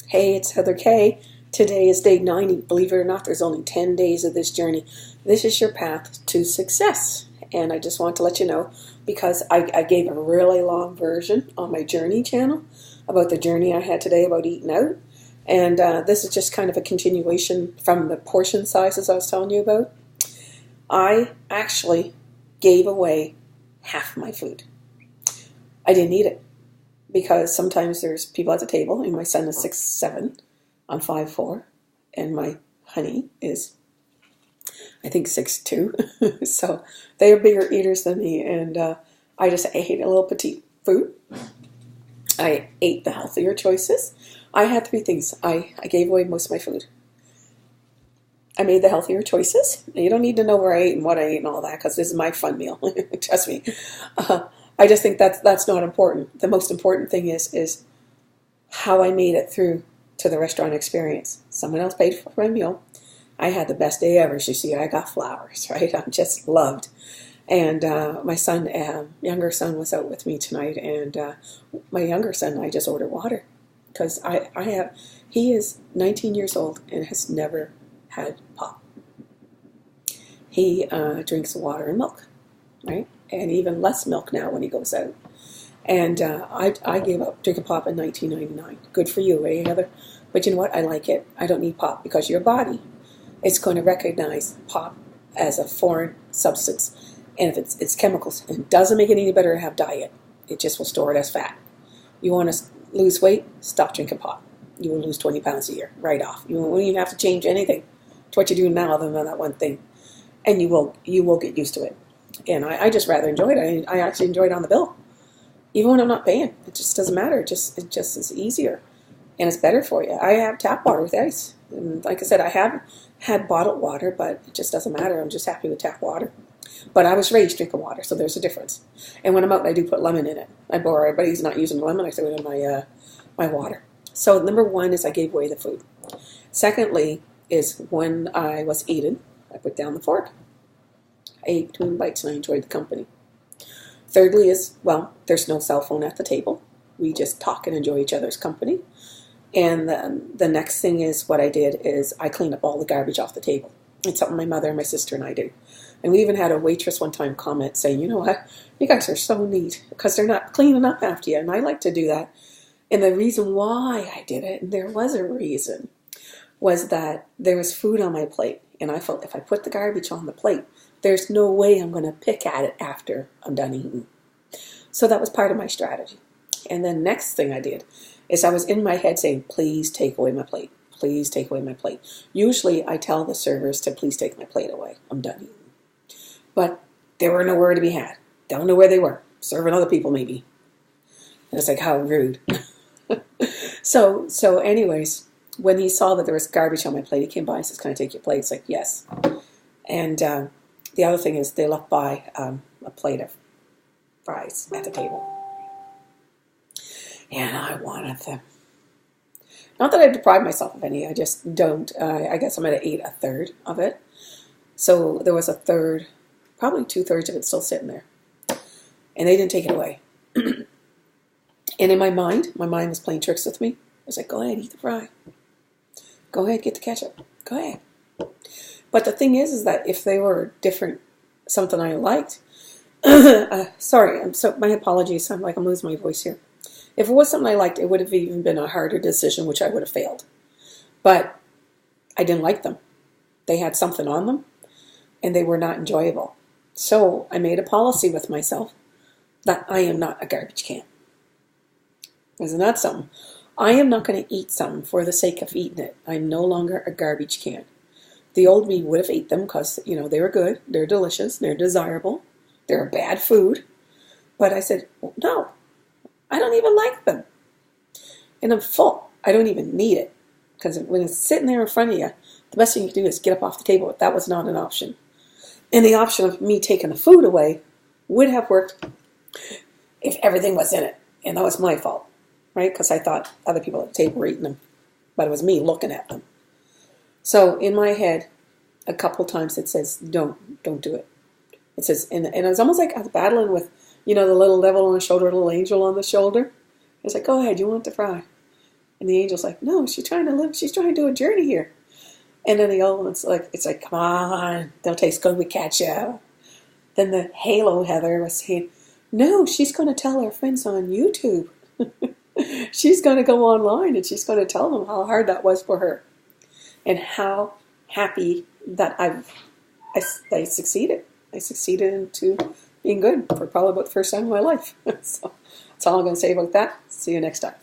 Hey, it's Heather Kay. Today is day 90. Believe it or not, there's only 10 days of this journey. This is your path to success. And I just want to let you know because I gave a really long version on my journey channel about the journey I had today about eating out. And this is just kind of a continuation from the portion sizes I was telling you about. I actually gave away half my food. I didn't eat it because sometimes there's people at the table, and my son is 6'7", I'm 5'4", and my honey is, I think, 6'2", so they are bigger eaters than me, and I ate a little petite food. I ate the healthier choices. I had three things. I gave away most of my food. I made the healthier choices. You don't need to know where I ate and what I ate and all that, because this is my fun meal. Trust me. I just think that's not important. The most important thing is how I made it through to the restaurant experience. Someone else paid for my meal. I had the best day ever. As you see, I got flowers, right? I'm just loved. And my son, younger son, was out with me tonight. And my younger son, I just ordered water because he is 19 years old and has never had pop. He drinks water and milk, right? And even less milk now when he goes out. And I gave up drinking pop in 1999. Good for you, eh, Heather? But you know what? I like it. I don't need pop because your body is going to recognize pop as a foreign substance. And if it's chemicals, it doesn't make it any better to have diet. It just will store it as fat. You want to lose weight? Stop drinking pop. You will lose 20 pounds a year right off. You won't even have to change anything to what you do now other than that one thing. And you will get used to it. And I just rather enjoy it. I actually enjoy it on the bill. Even when I'm not paying. It just doesn't matter. It just is easier. And it's better for you. I have tap water with ice. And like I said, I have had bottled water, but it just doesn't matter. I'm just happy with tap water. But I was raised drinking water, so there's a difference. And when I'm out, I do put lemon in it. I borrow everybody's not using lemon. I throw it in my water. So number one is I gave away the food. Secondly is when I was eating, I put down the fork. I ate between bites and I enjoyed the company. Thirdly is, well, there's no cell phone at the table. We just talk and enjoy each other's company. And then the next thing is what I did is I cleaned up all the garbage off the table. It's something my mother and my sister and I do. And we even had a waitress one time comment saying, you know what, you guys are so neat because they're not cleaning up after you. And I like to do that. And the reason why I did it, and there was a reason, was that there was food on my plate. And I felt if I put the garbage on the plate, there's no way I'm going to pick at it after I'm done eating. So that was part of my strategy. And then next thing I did is I was in my head saying, please take away my plate. Please take away my plate. Usually I tell the servers to please take my plate away. I'm done eating. But they were nowhere to be had. Don't know where they were. Serving other people maybe. And it's like, how rude. So anyways, when he saw that there was garbage on my plate, he came by and says, can I take your plate? It's like, yes. And the other thing is they left by a plate of fries at the table. And I wanted them. Not that I deprived myself of any. I just don't. I guess I'm going to eat a third of it. So there was a third, probably 2/3 of it still sitting there. And they didn't take it away. And in my mind was playing tricks with me. I was like, go ahead, eat the fry. Go ahead, get the ketchup. Go ahead. But the thing is that if they were different, something I liked, my apologies. I'm losing my voice here. If it was something I liked, it would have even been a harder decision, which I would have failed. But I didn't like them. They had something on them, and they were not enjoyable. So I made a policy with myself that I am not a garbage can. Isn't that something? I am not going to eat something for the sake of eating it. I'm no longer a garbage can. The old me would have ate them because, they were good, they're delicious, they're desirable, they're bad food. But I said, no, I don't even like them. And I'm full. I don't even need it. Because when it's sitting there in front of you, the best thing you can do is get up off the table. But that was not an option. And the option of me taking the food away would have worked if everything was in it. And that was my fault, right? Because I thought other people at the table were eating them. But it was me looking at them. So in my head, a couple times it says, don't do it. It says, and it's almost like I was battling with, the little devil on the shoulder, little angel on the shoulder. It's like, go ahead, you want the fry. And the angel's like, no, she's trying to live. She's trying to do a journey here. And then the old one's like, it's like, come on, don't taste good, we catch you. Then the Halo Heather was saying, no, she's going to tell her friends on YouTube. She's going to go online and she's going to tell them how hard that was for her and how happy that I succeeded. I succeeded into being good for probably about the first time in my life. So that's all I'm going to say about that. See you next time.